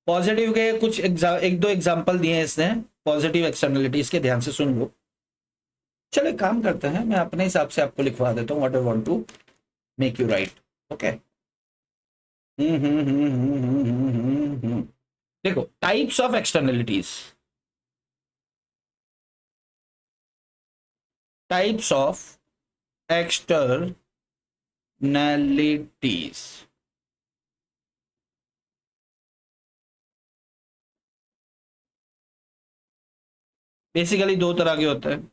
पॉजिटिव के कुछ एक दो एग्जांपल दिए हैं इसने पॉजिटिव एक्सटर्नलिटीज के, ध्यान से सुन लो। चलो एक काम करते हैं, मैं अपने हिसाब से आपको लिखवा देता हूँ, what I want to make you write. Okay, देखो types of externalities, types of externalities. Basically दो तरह के होते हैं,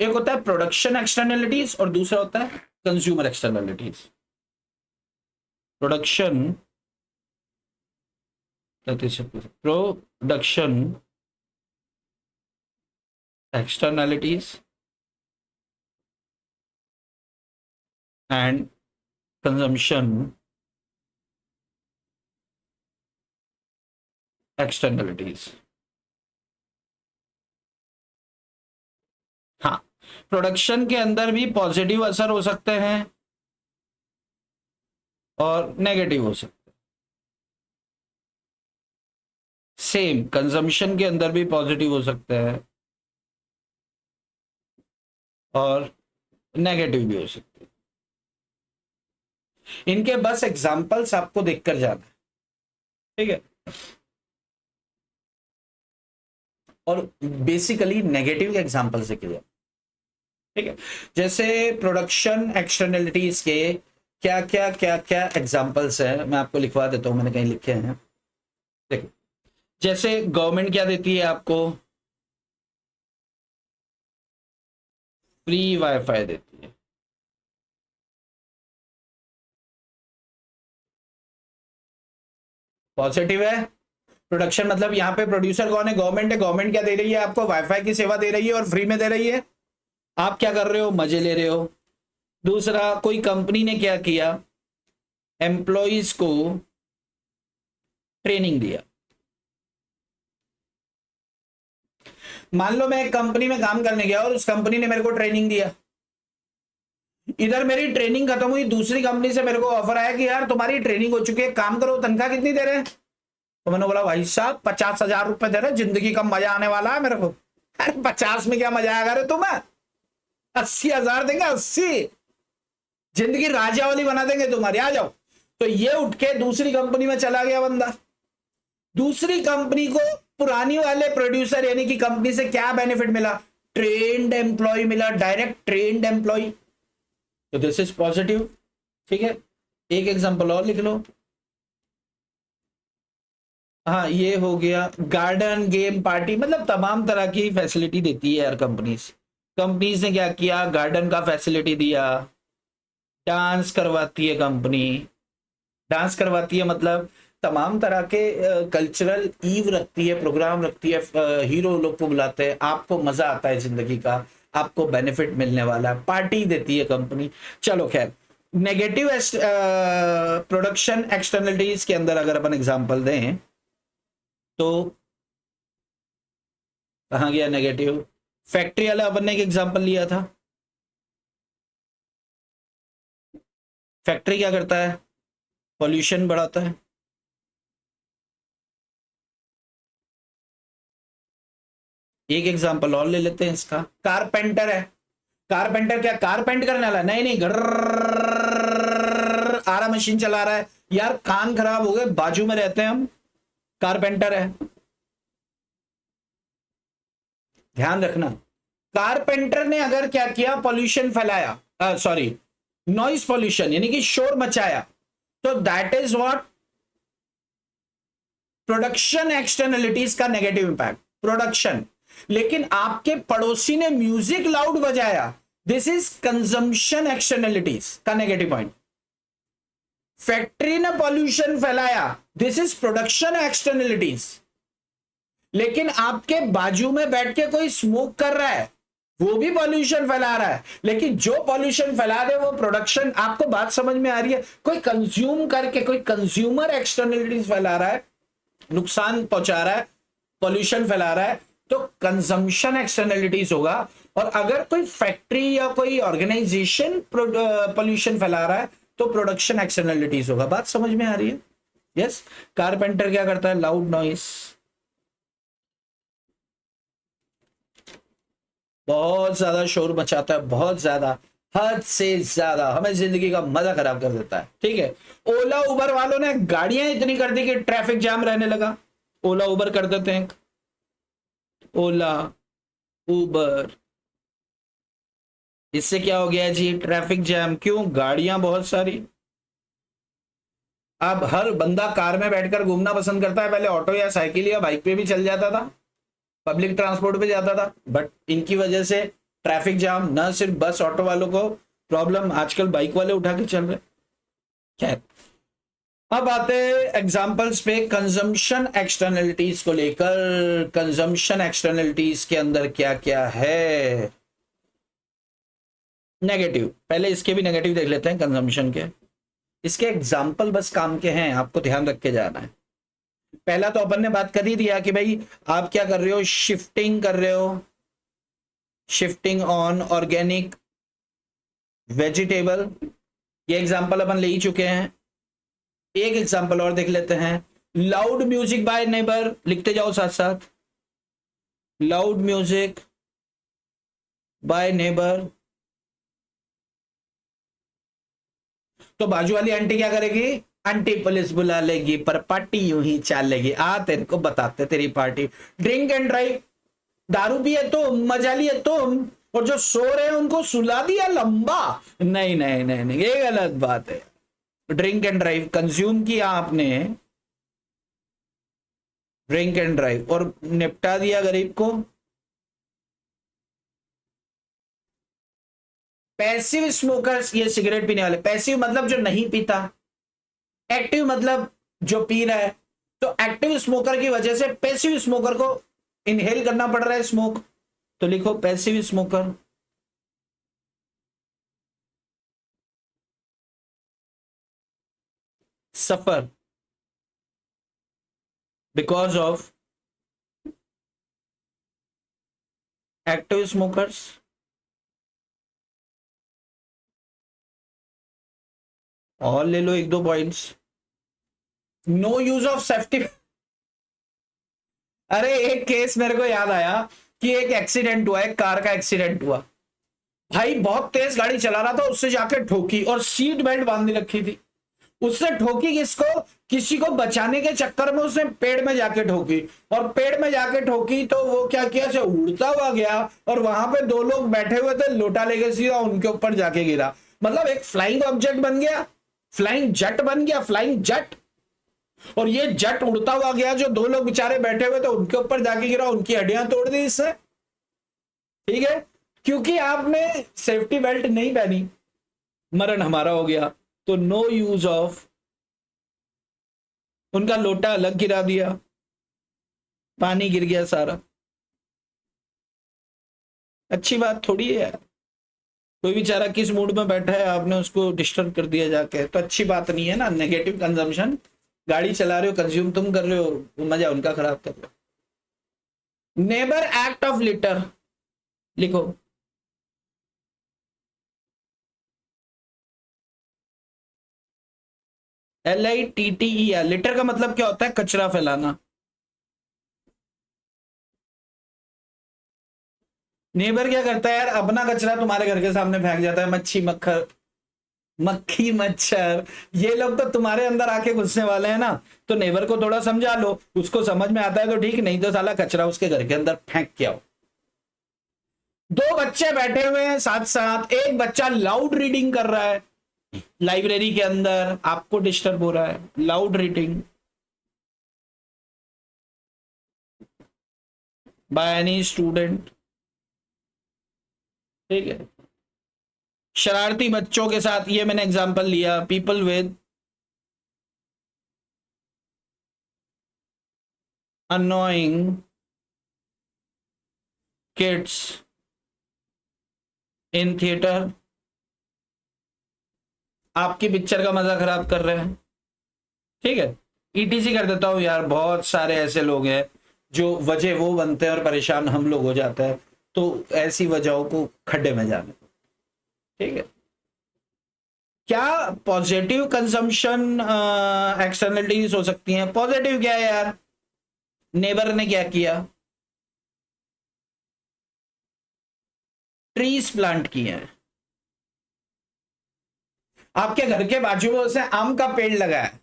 एक होता है प्रोडक्शन एक्सटर्नलिटीज और दूसरा होता है consumer externalities. Production externalities and consumption externalities. हाँ, प्रोडक्शन के अंदर भी पॉजिटिव असर हो सकते हैं और नेगेटिव हो सकते हैं। सेम कंजम्पशन के अंदर भी पॉजिटिव हो सकते हैं और नेगेटिव भी हो सकते हैं। इनके बस एग्जांपल्स आपको देखकर जाना है, ठीक है? और बेसिकली नेगेटिव के एग्जांपल्स देखे जाए, ठीक है? जैसे प्रोडक्शन एक्सटर्नलिटीज के क्या क्या क्या क्या एग्जांपल्स हैं, मैं आपको लिखवा देता हूं, मैंने कहीं लिखे हैं। देखो, जैसे गवर्नमेंट क्या देती है आपको? फ्री वाईफाई देती है। पॉजिटिव है। प्रोडक्शन मतलब यहाँ पे प्रोड्यूसर कौन है? गवर्नमेंट है। गवर्नमेंट क्या दे रही है आपको? वाईफाई की सेवा दे रही है और फ्री में दे रही है। आप क्या कर रहे हो? मजे ले रहे हो। दूसरा, कोई कंपनी ने क्या किया, एम्प्लॉइज को ट्रेनिंग दिया। मान लो मैं एक कंपनी में काम करने गया और उस कंपनी ने मेरे को ट्रेनिंग दिया, इधर मेरी ट्रेनिंग खत्म हुई, दूसरी कंपनी से मेरे को ऑफर आया कि यार तुम्हारी ट्रेनिंग हो चुकी है, काम करो, तनख्वाह कितनी दे रहे हैं? तो मैंने बोला भाई साहब 50,000 रुपए दे रहे, जिंदगी का मजा आने वाला है मेरे को। अरे 50 में क्या मजा आएगा रे तुम्हें, 80,000 देंगे, 80, जिंदगी राजा वाली बना देंगे तुम्हारी, आ जाओ। तो ये उठ के दूसरी कंपनी में चला गया बंदा। दूसरी कंपनी को पुरानी वाले प्रोड्यूसर यानी कि कंपनी से क्या बेनिफिट मिला, ट्रेंड एम्प्लॉय मिला, डायरेक्ट ट्रेंड एम्प्लॉय। तो दिस इज पॉजिटिव। ठीक है, एक एग्जांपल और लिख लो। हाँ, ये हो गया गार्डन, गेम, पार्टी, मतलब तमाम तरह की फैसिलिटी देती है यार कंपनीज। कंपनीज ने क्या किया, गार्डन का फैसिलिटी दिया, डांस करवाती है कंपनी, डांस करवाती है मतलब तमाम तरह के कल्चरल ईव रखती है, प्रोग्राम रखती है, हीरो लोग को बुलाते हैं, आपको मजा आता है जिंदगी का, आपको बेनिफिट मिलने वाला है, पार्टी देती है कंपनी। चलो खैर, नेगेटिव प्रोडक्शन एक्सटर्नलिटीज के अंदर अगर अपन एग्जांपल दें तो कहाँ गया नेगेटिव, फैक्ट्री वाला अपन ने एक एग्जांपल लिया था। फैक्ट्री क्या करता है, पॉल्यूशन बढ़ाता है। एक एग्जांपल और ले लेते हैं इसका, कारपेंटर है, कारपेंटर क्या कारपेंट करने वाला, नहीं नहीं, घर आ रहा, मशीन चला रहा है, यार कान खराब हो गए, बाजू में रहते हैं हम, कारपेंटर है। ध्यान रखना, कारपेंटर ने अगर क्या किया, पॉल्यूशन फैलाया, सॉरी नॉइस पॉल्यूशन यानी कि शोर मचाया, तो that is what, production externalities का नेगेटिव इंपैक्ट, प्रोडक्शन। लेकिन आपके पड़ोसी ने म्यूजिक लाउड बजाया, दिस इज कंजम्पशन एक्सटर्नलिटीज का नेगेटिव पॉइंट। फैक्ट्री ने पॉल्यूशन फैलाया, दिस इज प्रोडक्शन एक्सटर्नलिटीज। लेकिन आपके बाजू में बैठ के कोई स्मोक कर रहा है, वो भी पॉल्यूशन फैला रहा है, लेकिन जो पॉल्यूशन फैला रहे वो प्रोडक्शन। आपको बात समझ में आ रही है, कोई कंज्यूम करके, कोई कंज्यूमर एक्सटर्नलिटीज फैला रहा है, नुकसान पहुंचा रहा है, पॉल्यूशन फैला रहा है, तो कंजम्पशन एक्सटर्नलिटीज होगा। और अगर कोई फैक्ट्री या कोई ऑर्गेनाइजेशन पॉल्यूशन फैला रहा है तो प्रोडक्शन एक्सटर्नलिटीज होगा। बात समझ में आ रही है? यस। कारपेंटर क्या करता है, लाउड नॉइस, बहुत ज्यादा शोर मचाता है, बहुत ज्यादा, हद से ज्यादा, हमें जिंदगी का मजा खराब कर देता है। ठीक है, ओला उबर वालों ने गाड़ियां इतनी कर दी कि ट्रैफिक जाम रहने लगा। ओला उबर कर देते हैं, ओला उबर, इससे क्या हो गया जी, ट्रैफिक जैम। क्यों, गाड़ियां बहुत सारी। अब हर बंदा कार में बैठकर घूमना पसंद करता है, पहले ऑटो या साइकिल या बाइक पे भी चल जाता था, पब्लिक ट्रांसपोर्ट पे जाता था, बट इनकी वजह से ट्रैफिक जाम, ना सिर्फ बस ऑटो वालों को प्रॉब्लम, आजकल बाइक वाले उठा के चल रहे। खैर, अब आते एग्जांपल्स पे कंजम्पशन एक्सटर्नलिटीज को लेकर। कंजम्पशन एक्सटर्नलिटीज के अंदर क्या क्या है, नेगेटिव, पहले इसके भी नेगेटिव देख लेते हैं कंजम्पशन के। इसके एग्जांपल बस काम के हैं, आपको ध्यान रख के जाना है। पहला तो अपन ने बात कर ही दिया कि भाई आप क्या कर रहे हो, शिफ्टिंग कर रहे हो, शिफ्टिंग ऑन ऑर्गेनिक वेजिटेबल, ये एग्जांपल अपन ले ही चुके हैं। एक एग्जांपल और देख लेते हैं, लाउड म्यूजिक बाय नेबर, लिखते जाओ साथ साथ, लाउड म्यूजिक बाय नेबर। तो बाजू वाली आंटी क्या करेगी, आंटी पुलिस बुला लेगी, पर पार्टी यूं ही चलेगी। आ तेरे को बताते तेरी पार्टी, ड्रिंक एंड ड्राइव, दारू पिए तुम, मजा लिए तुम, और जो सो रहे हैं उनको सुला दिया लंबा। नहीं नहीं नहीं नहीं, ये गलत बात है। ड्रिंक एंड ड्राइव कंज्यूम किया आपने, ड्रिंक एंड ड्राइव, और निपटा दिया गरीब को। पैसिव स्मोकर्स, ये सिगरेट पीने वाले, पैसिव मतलब जो नहीं पीता, एक्टिव मतलब जो पी रहा है। तो एक्टिव स्मोकर की वजह से पैसिव स्मोकर को इनहेल करना पड़ रहा है स्मोक, तो लिखो passive smoker. suffer because of active smokers. और ले लो एक दो points. No use of safety. अरे एक केस मेरे को याद आया कि एक एक्सीडेंट हुआ, एक कार का एक्सीडेंट हुआ. भाई बहुत तेज गाड़ी चला रहा था, उससे जाके ठोकी और सीट बेल्ट बांध रखी थी. उससे ठोकी किसको? किसी को बचाने के चक्कर में उसने पेड़ में जाके ठोकी. और पेड़ में जाके ठोकी तो वो क्या किया, से उड़ता हुआ गया और वहां पे दो लोग बैठे हुए थे, लोटा लेके सीधा उनके ऊपर जाके गिरा. मतलब एक फ्लाइंग ऑब्जेक्ट बन गया, फ्लाइंग जेट बन गया, फ्लाइंग जेट. और ये जेट उड़ता हुआ गया, जो दो लोग बेचारे बैठे हुए थे उनके ऊपर जाके गिरा, उनकी हड्डियां तोड़ दी इससे. ठीक है, क्योंकि आपने सेफ्टी बेल्ट नहीं पहनी, मरण हमारा हो गया. तो नो यूज ऑफ, उनका लोटा अलग गिरा दिया, पानी गिर गया सारा. अच्छी बात थोड़ी है यार. कोई बेचारा किस मूड में बैठा है, आपने उसको डिस्टर्ब कर दिया जाके, तो अच्छी बात नहीं है ना. नेगेटिव कंजम्पशन, गाड़ी चला रहे हो, कंज्यूम तुम कर रहे हो, मजा उनका खराब कर रहे हो. नेबर एक्ट ऑफ लिटर लिखो. LITTER. लिटर का मतलब क्या होता है? कचरा फैलाना. नेबर क्या करता है यार? अपना कचरा तुम्हारे घर के सामने फेंक जाता है. मच्छी मक्खर, मक्खी मच्छर, ये लोग तो तुम्हारे अंदर आके घुसने वाले हैं ना. तो नेबर को थोड़ा समझा लो, उसको समझ में आता है तो ठीक, नहीं तो साला कचरा उसके घर के अंदर फेंक के आओ. दो बच्चे बैठे हुए हैं साथ साथ, एक बच्चा लाउड रीडिंग कर रहा है लाइब्रेरी के अंदर, आपको डिस्टर्ब हो रहा है. Loud reading by any student. ठीक है, शरारती बच्चों के साथ, ये मैंने एग्जांपल लिया. People with annoying kids in theatre. आपकी पिक्चर का मजा खराब कर रहे हैं. ठीक है, ETC कर देता हूं यार. बहुत सारे ऐसे लोग हैं जो वजह वो बनते हैं और परेशान हम लोग हो जाते हैं. तो ऐसी वजहों को खड्डे में जाने. ठीक है, क्या पॉजिटिव कंजम्पशन एक्सटर्नलिटीज हो सकती हैं? पॉजिटिव क्या है यार? नेबर ने क्या किया? ट्रीज प्लांट किए हैं. आपके घर के बाजू में उसने आम का पेड़ लगाया,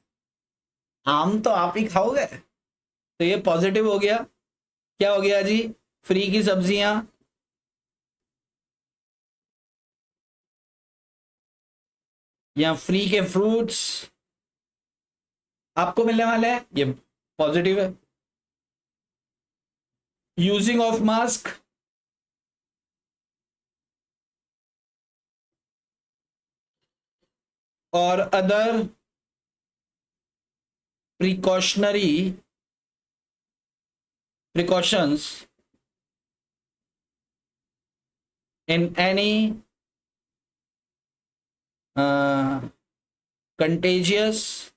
आम तो आप ही खाओगे, तो ये पॉजिटिव हो गया. क्या हो गया जी? फ्री की सब्जियां, या फ्री के फ्रूट्स आपको मिलने वाले हैं, ये पॉजिटिव है. यूजिंग ऑफ मास्क, और other precautionary precautions in any contagious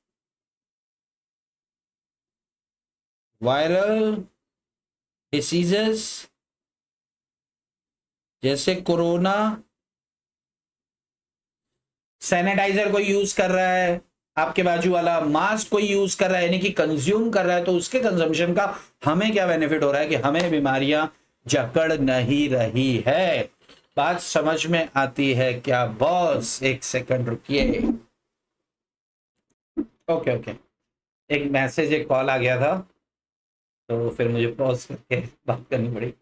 viral diseases जैसे कोरोना. सैनिटाइजर कोई यूज कर रहा है, आपके बाजू वाला मास्क कोई यूज कर रहा है, यानी कि कंज्यूम कर रहा है, तो उसके कंजम्पशन का हमें क्या बेनिफिट हो रहा है कि हमें बीमारियां जकड़ नहीं रही है. बात समझ में आती है क्या बॉस? एक सेकंड रुकिए. ओके ओके, एक मैसेज, एक कॉल आ गया था, तो फिर मुझे पॉज करके बात करनी पड़ी.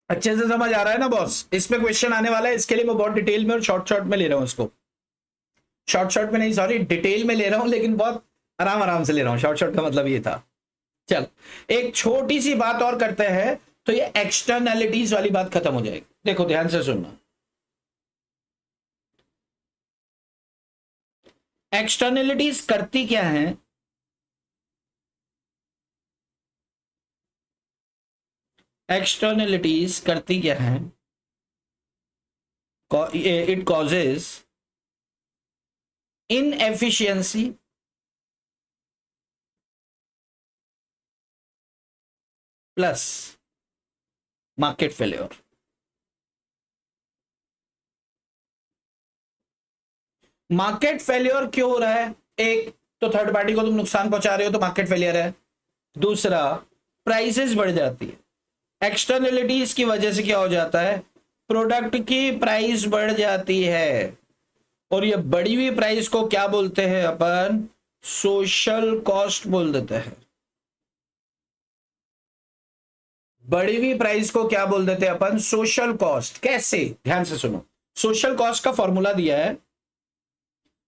अच्छे से समझ आ रहा है ना बॉस? इसमें क्वेश्चन आने वाला है, इसके लिए मैं बहुत डिटेल में और शॉर्ट शॉर्ट में ले रहा हूं इसको. शॉर्ट शॉर्ट में नहीं, सॉरी, डिटेल में ले रहा हूं, लेकिन बहुत आराम आराम से ले रहा हूं. शॉर्ट शॉर्ट का मतलब ये था. चल, एक छोटी सी बात और करते हैं, तो ये एक्सटर्नैलिटीज वाली बात खत्म हो जाएगी. देखो ध्यान से सुनना. एक्सटर्नैलिटीज करती क्या है? एक्सटर्नैलिटीज करती क्या है? it causes inefficiency plus market failure. Market failure क्यों हो रहा है? एक तो थर्ड पार्टी को तुम नुकसान पहुंचा रहे हो तो मार्केट फेलियर है। दूसरा, प्राइसेस बढ़ जाती है। एक्सटर्नलिटीज की वजह से क्या हो जाता है? प्रोडक्ट की प्राइस बढ़ जाती है, और ये बढ़ी हुई प्राइस को क्या बोलते हैं अपन? सोशल कॉस्ट बोल देते हैं। बढ़ी हुई प्राइस को क्या बोल देते हैं अपन? Social cost. कैसे? ध्यान से सुनो। सोशल कॉस्ट का फॉर्मूला दिया है,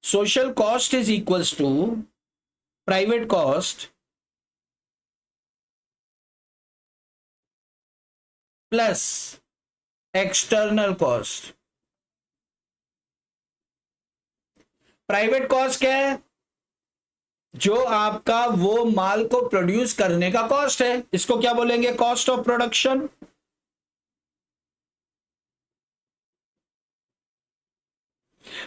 social cost is equals to private cost plus external cost. Private cost क्या है? जो आपका वो माल को प्रोड्यूस करने का कॉस्ट है, इसको क्या बोलेंगे? Cost of production.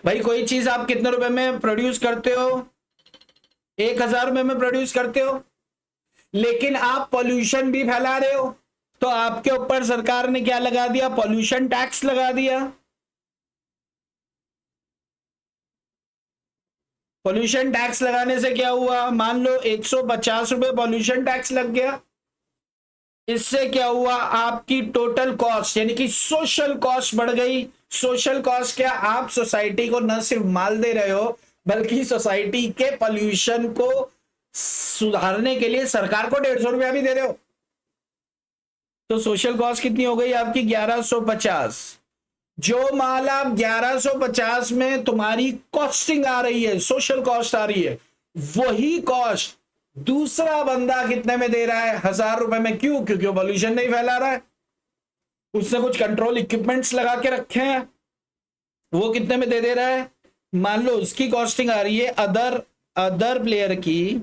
भाई कोई चीज आप कितने रुपए में प्रोड्यूस करते हो? 1,000 रुपए में प्रोड्यूस करते हो, लेकिन आप पॉल्यूशन भी फैला रहे हो, तो आपके ऊपर सरकार ने क्या लगा दिया? पॉल्यूशन टैक्स लगा दिया। पॉल्यूशन टैक्स लगाने से क्या हुआ? मान लो 150 रुपए पॉल्यूशन टैक्स लग गया। इससे क्या हुआ? आपकी टोटल कॉस्ट यानी कि सोशल कॉस्ट बढ़ गई। सोशल कॉस्ट क्या? आप सोसाइटी को न सिर्फ माल दे रहे हो, बल्कि सोसाइटी के पॉल्यूशन को सुधारने के लिए सरकार को 150 रुपया भी दे रहे हो। तो सोशल कॉस्ट कितनी हो गई आपकी? 1150। जो माल आप 1150 में तुम्हारी कॉस्टिंग आ रही है, सोशल कॉस्ट आ रही है, वही कॉस्ट दूसरा बंदा कितने में दे रहा है? 1,000 रुपए में। क्यों? क्योंकि वो पॉल्यूशन नहीं फैला रहा है, उसने कुछ कंट्रोल इक्विपमेंट्स लगा के रखे हैं। वो कितने में दे रहा है? मान लो उसकी कॉस्टिंग आ रही है, अदर प्लेयर की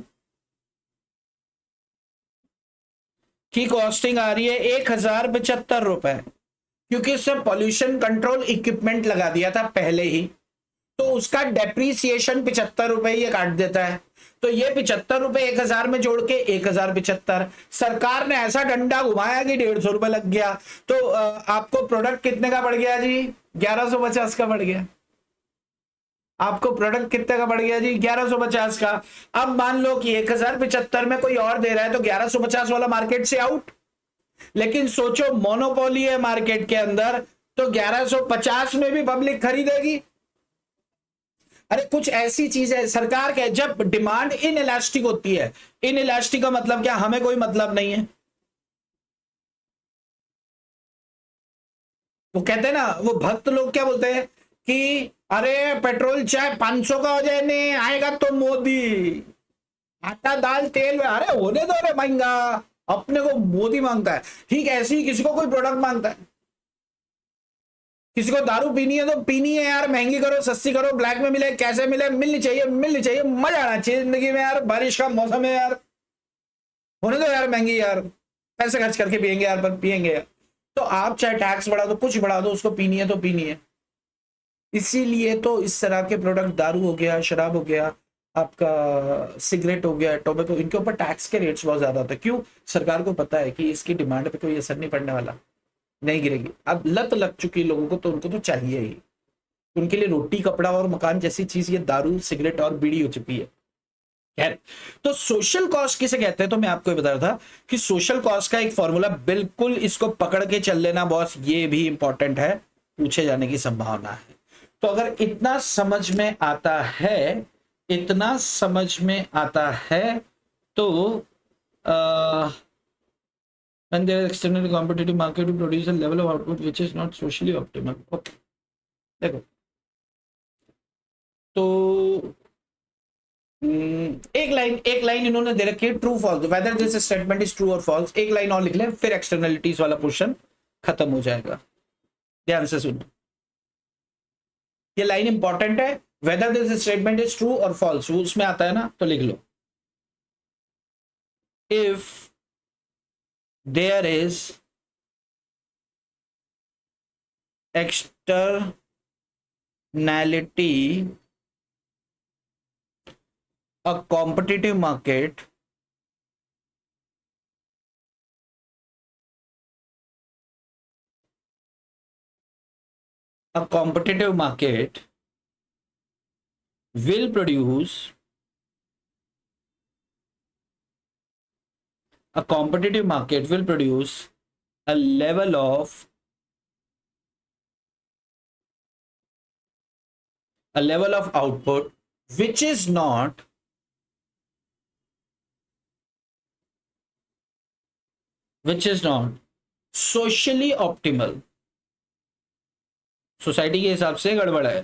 कॉस्टिंग आ रही है 1,075 रुपए, क्योंकि उससे पॉल्यूशन कंट्रोल इक्विपमेंट लगा दिया था पहले ही, तो उसका डेप्रीसिएशन 75 रुपए ये काट देता है। तो ये 75 रुपए 1,000 में जोड़ के 1,075। सरकार ने ऐसा डंडा घुमाया कि 150 रुपए लग गया। तो आपको प्रोडक्ट कितने का पड़ गया जी? 1150 का पड़ गया। आपको प्रोडक्ट कितने का पड़ गया जी? 1150 का। अब मान लो कि 1,075 में कोई और दे रहा है, तो 1150 वाला मार्केट से आउट। लेकिन सोचो मोनोपोली है मार्केट के अंदर, तो 1150 में भी पब्लिक खरीदेगी। अरे कुछ ऐसी चीज है, सरकार के जब डिमांड इन इलास्टिक होती है, इन इलास्टिक का मतलब क्या? हमें कोई मतलब नहीं है। वो कहते हैं ना, वो भक्त लोग क्या बोलते हैं कि अरे पेट्रोल चाहे 500 का हो जाए, नहीं आएगा तो मोदी। आटा दाल तेल, अरे होने दो रे महंगा, अपने को मोदी मांगता है। ठीक ऐसे ही किसी को कोई प्रोडक्ट मांगता है, किसी को दारू पीनी है तो पीनी है यार, महंगी करो सस्ती करो, ब्लैक में मिले कैसे मिले, मिलनी चाहिए मिलनी चाहिए, मजा आना चाहिए जिंदगी में यार, बारिश का मौसम है यार, होने दो यार महंगी यार, पैसे खर्च करके पियेंगे यार, पर पियेंगे यार। तो आप चाहे टैक्स बढ़ा दो, कुछ बढ़ा दो, उसको पीनी है तो पीनी है। इसीलिए तो इस तरह के प्रोडक्ट, दारू हो गया, शराब हो गया, आपका सिगरेट हो गया, टोबैको, इनके ऊपर टैक्स के रेट्स बहुत ज्यादा होते हैं। क्यों? सरकार को पता है कि इसकी डिमांड पे कोई असर नहीं पड़ने वाला, नहीं गिरेगी। अब लत लग चुकी लोगों को, तो उनको तो चाहिए ही। उनके लिए रोटी कपड़ा और मकान जैसी चीज ये दारू सिगरेट और बीड़ी हो चुकी है। खैर, तो सोशल कॉस्ट किसे कहते हैं? तो मैं आपको बता रहा था कि सोशल कॉस्ट का एक फॉर्मूला, बिल्कुल इसको पकड़ के चल लेना बॉस, ये भी इंपॉर्टेंट है, पूछे जाने की संभावना है। तो अगर इतना समझ में आता है, इतना समझ में आता है, तो when there is externally competitive market to produce a level of output which is not socially optimal. Okay, देखो, तो एक लाइन इन्होंने दे रखी है, true false, whether this statement is true और फॉल्स। एक लाइन और लिख ले, फिर एक्सटर्नलिटीज वाला पोर्शन खत्म हो जाएगा। ध्यान से सुनो, ये लाइन इंपॉर्टेंट है, whether this statement is true और फॉल्स, उसमें आता है ना, तो लिख लो, if there is external rationality, a competitive market will produce a competitive market will produce a level of output which is not socially optimal, society के हिसाब से गड़बड़ है।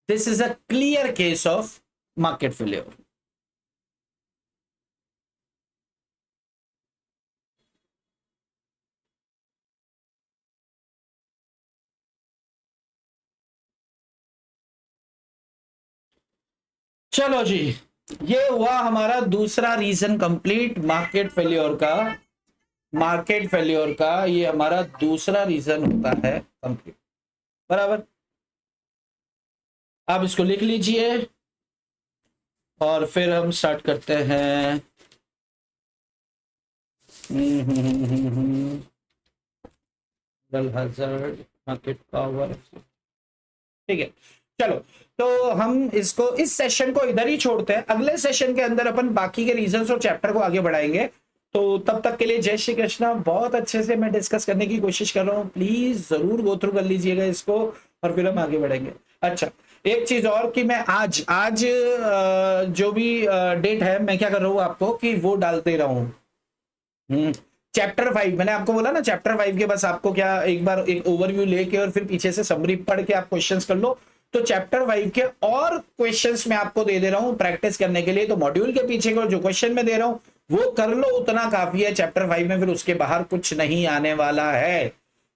This is a clear case of market failure. चलो जी, ये हुआ हमारा दूसरा रीजन कंप्लीट मार्केट फेलियर का ये हमारा दूसरा रीजन होता है कंप्लीट, बराबर। आप इसको लिख लीजिए और फिर हम स्टार्ट करते हैं। हज़ार्ड, मार्केट पावर, ठीक है। चलो, तो हम इसको इस सेशन को इधर ही छोड़ते हैं। अगले सेशन के अंदर अपन बाकी के रीजंस और चैप्टर को आगे बढ़ाएंगे। तो तब तक के लिए जय श्री कृष्णा। बहुत अच्छे से मैं डिस्कस करने की कोशिश कर रहा हूँ, प्लीज जरूर गो थ्रू कर लीजिएगा इसको और फिर हम आगे बढ़ेंगे। अच्छा, एक चीज और कि मैं आज जो भी डेट है मैं क्या कर रहा हूँ आपको कि वो डाल दे रहा हूँ। चैप्टर 5 मैंने आपको बोला ना, चैप्टर 5 के बस आपको क्या एक बार एक ओवरव्यू लेके और फिर पीछे से समरी पढ़ के आप क्वेश्चंस कर लो। तो चैप्टर 5 के और क्वेश्चंस मैं आपको दे रहा हूं प्रैक्टिस करने के लिए। तो मॉड्यूल के पीछे को जो क्वेश्चन मैं दे रहा हूं वो कर लो, उतना काफी है चैप्टर 5 में, फिर उसके बाहर कुछ नहीं आने वाला है।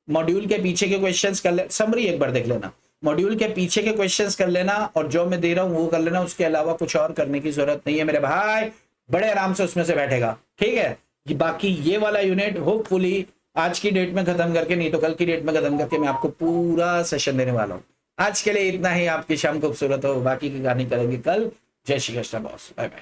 मॉड्यूल के पीछे के क्वेश्चंस कर ले, समरी एक बार देख लेना, मॉड्यूल के पीछे के क्वेश्चंस कर लेना और जो मैं दे रहा हूं वो कर लेना। उसके अलावा कुछ और करने की जरूरत नहीं है मेरे भाई, बड़े आराम से उसमें से बैठेगा, ठीक है। बाकी ये वाला यूनिट होपफुली आज की डेट में खत्म करके, नहीं तो कल की डेट में खत्म करके मैं आपको पूरा सेशन देने वाला हूं। आज के लिए इतना ही। आपकी शाम खूबसूरत हो, बाकी की कहानी करेंगे कल। जय Shri Krishna boss, bye bye.